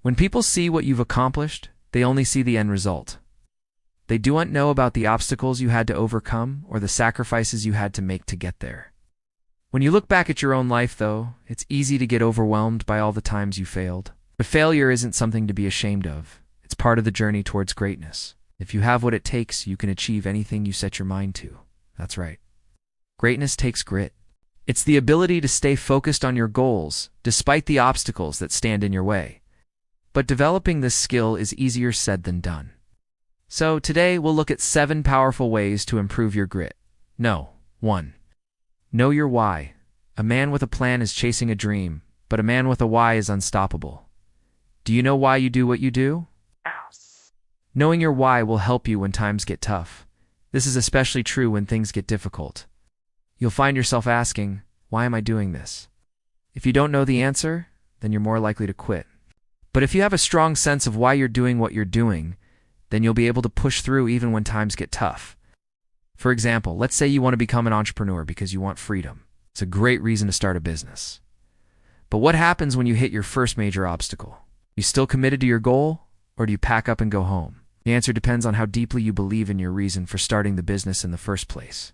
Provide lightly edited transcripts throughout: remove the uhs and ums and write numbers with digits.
When people see what you've accomplished, they only see the end result. They don't know about the obstacles you had to overcome or the sacrifices you had to make to get there. When you look back at your own life, though, it's easy to get overwhelmed by all the times you failed. But failure isn't something to be ashamed of. It's part of the journey towards greatness. If you have what it takes, you can achieve anything you set your mind to. That's right. Greatness takes grit. It's the ability to stay focused on your goals, despite the obstacles that stand in your way. But developing this skill is easier said than done. So today we'll look at 7 powerful ways to improve your grit. 1. Know your why. A man with a plan is chasing a dream, but a man with a why is unstoppable. Do you know why you do what you do? Knowing your why will help you when times get tough. This is especially true when things get difficult. You'll find yourself asking, why am I doing this? If you don't know the answer, then you're more likely to quit. But if you have a strong sense of why you're doing what you're doing, then you'll be able to push through even when times get tough. For example, let's say you want to become an entrepreneur because you want freedom. It's a great reason to start a business. But what happens when you hit your first major obstacle? You still committed to your goal, or do you pack up and go home? The answer depends on how deeply you believe in your reason for starting the business in the first place.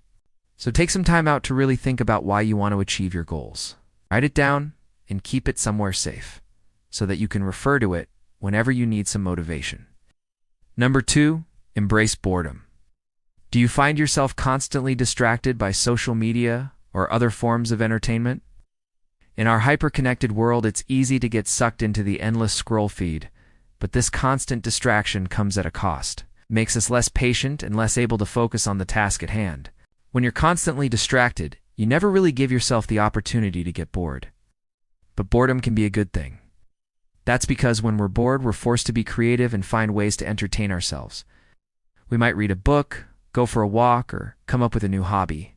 So take some time out to really think about why you want to achieve your goals. Write it down and keep it somewhere safe, so that you can refer to it whenever you need some motivation. 2. Embrace boredom. Do you find yourself constantly distracted by social media or other forms of entertainment? In our hyper-connected world, it's easy to get sucked into the endless scroll feed, but this constant distraction comes at a cost. It makes us less patient and less able to focus on the task at hand. When you're constantly distracted, you never really give yourself the opportunity to get bored. But boredom can be a good thing. That's because when we're bored, we're forced to be creative and find ways to entertain ourselves. We might read a book, go for a walk, or come up with a new hobby.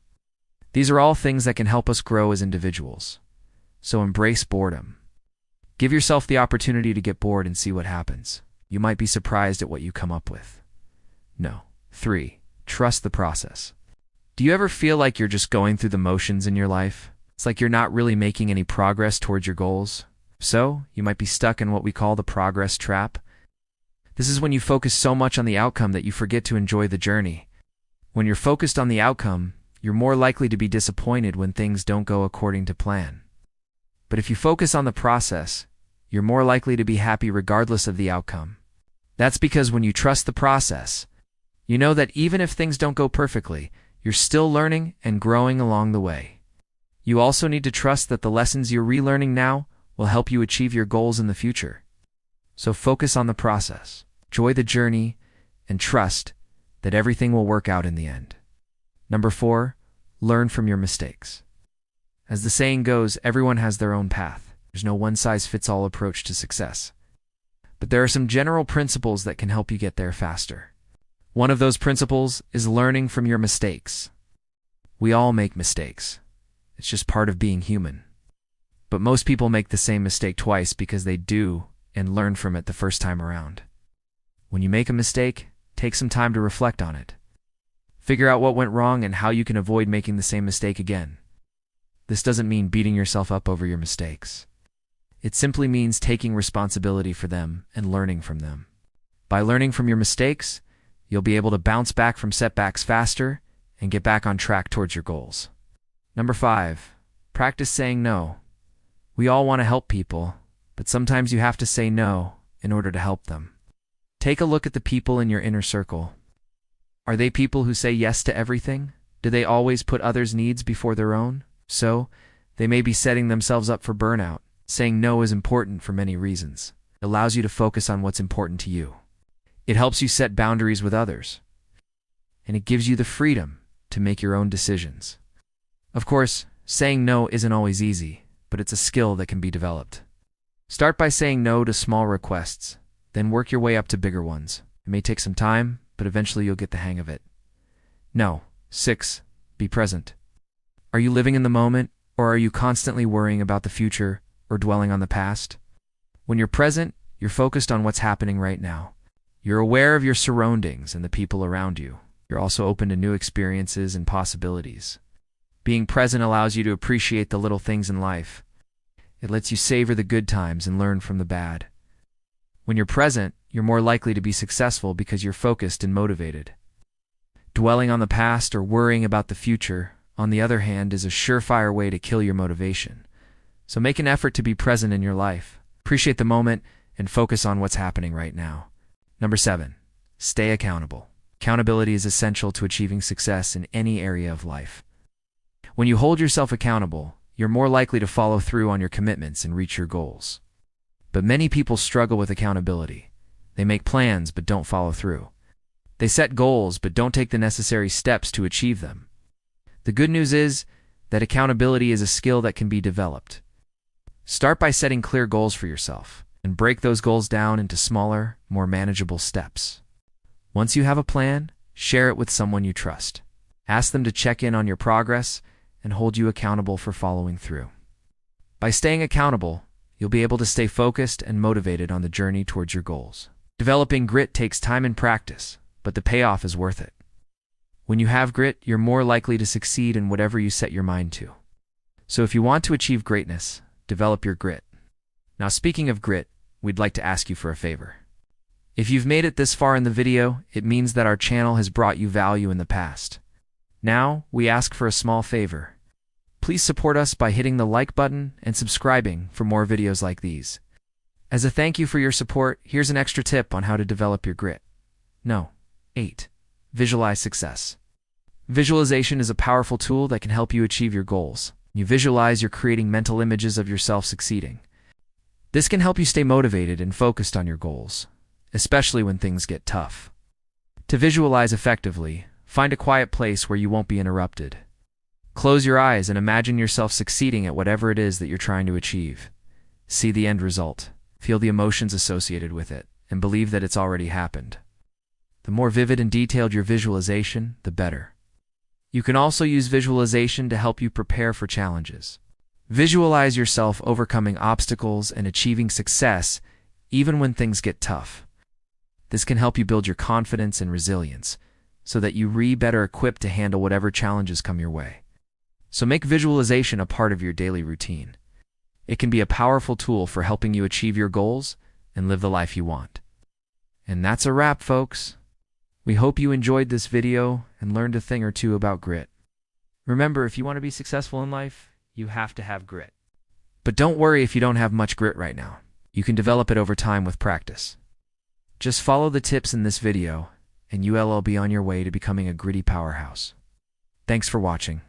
These are all things that can help us grow as individuals. So embrace boredom. Give yourself the opportunity to get bored and see what happens. You might be surprised at what you come up with. 3. Trust the process. Do you ever feel like you're just going through the motions in your life? It's like you're not really making any progress towards your goals. So, you might be stuck in what we call the progress trap. This is when you focus so much on the outcome that you forget to enjoy the journey. When you're focused on the outcome, you're more likely to be disappointed when things don't go according to plan. But if you focus on the process, you're more likely to be happy regardless of the outcome. That's because when you trust the process, you know that even if things don't go perfectly, you're still learning and growing along the way. You also need to trust that the lessons you're relearning now will help you achieve your goals in the future. So focus on the process, enjoy the journey, and trust that everything will work out in the end. 4. Learn from your mistakes. As the saying goes, everyone has their own path. There's no one-size-fits-all approach to success. But there are some general principles that can help you get there faster. One of those principles is learning from your mistakes. We all make mistakes. It's just part of being human. But most people make the same mistake twice because they do and learn from it the first time around. When you make a mistake, take some time to reflect on it. Figure out what went wrong and how you can avoid making the same mistake again. This doesn't mean beating yourself up over your mistakes. It simply means taking responsibility for them and learning from them. By learning from your mistakes, you'll be able to bounce back from setbacks faster and get back on track towards your goals. 5. Practice saying no. We all want to help people, but sometimes you have to say no in order to help them. Take a look at the people in your inner circle. Are they people who say yes to everything? Do they always put others' needs before their own? So, they may be setting themselves up for burnout. Saying no is important for many reasons. It allows you to focus on what's important to you. It helps you set boundaries with others. And it gives you the freedom to make your own decisions. Of course, saying no isn't always easy, but it's a skill that can be developed. Start by saying no to small requests, then work your way up to bigger ones. It may take some time, but eventually you'll get the hang of it. 6. Be present. Are you living in the moment, or are you constantly worrying about the future or dwelling on the past? When you're present, you're focused on what's happening right now. You're aware of your surroundings and the people around you. You're also open to new experiences and possibilities. Being present allows you to appreciate the little things in life. It lets you savor the good times and learn from the bad. When you're present, you're more likely to be successful because you're focused and motivated. Dwelling on the past or worrying about the future, on the other hand, is a surefire way to kill your motivation. So make an effort to be present in your life. Appreciate the moment and focus on what's happening right now. Number 7, stay accountable. Accountability is essential to achieving success in any area of life. When you hold yourself accountable, you're more likely to follow through on your commitments and reach your goals. But many people struggle with accountability. They make plans but don't follow through. They set goals but don't take the necessary steps to achieve them. The good news is that accountability is a skill that can be developed. Start by setting clear goals for yourself and break those goals down into smaller, more manageable steps. Once you have a plan, share it with someone you trust. Ask them to check in on your progress and hold you accountable for following through. By staying accountable, you'll be able to stay focused and motivated on the journey towards your goals. Developing grit takes time and practice, but the payoff is worth it. When you have grit, you're more likely to succeed in whatever you set your mind to. So if you want to achieve greatness, develop your grit. Now, speaking of grit, we'd like to ask you for a favor. If you've made it this far in the video, it means that our channel has brought you value in the past. Now, we ask for a small favor. Please support us by hitting the like button and subscribing for more videos like these. As a thank you for your support, here's an extra tip on how to develop your grit. 8. Visualize success. Visualization is a powerful tool that can help you achieve your goals. You visualize, you're creating mental images of yourself succeeding. This can help you stay motivated and focused on your goals, especially when things get tough. To visualize effectively, find a quiet place where you won't be interrupted. Close your eyes and imagine yourself succeeding at whatever it is that you're trying to achieve. See the end result, feel the emotions associated with it, and believe that it's already happened. The more vivid and detailed your visualization, the better. You can also use visualization to help you prepare for challenges. Visualize yourself overcoming obstacles and achieving success even when things get tough. This can help you build your confidence and resilience so that you're better equipped to handle whatever challenges come your way. So make visualization a part of your daily routine. It can be a powerful tool for helping you achieve your goals and live the life you want. And that's a wrap, folks. We hope you enjoyed this video and learned a thing or two about grit. Remember, if you want to be successful in life, you have to have grit. But don't worry if you don't have much grit right now. You can develop it over time with practice. Just follow the tips in this video, and you'll be on your way to becoming a gritty powerhouse. Thanks for watching.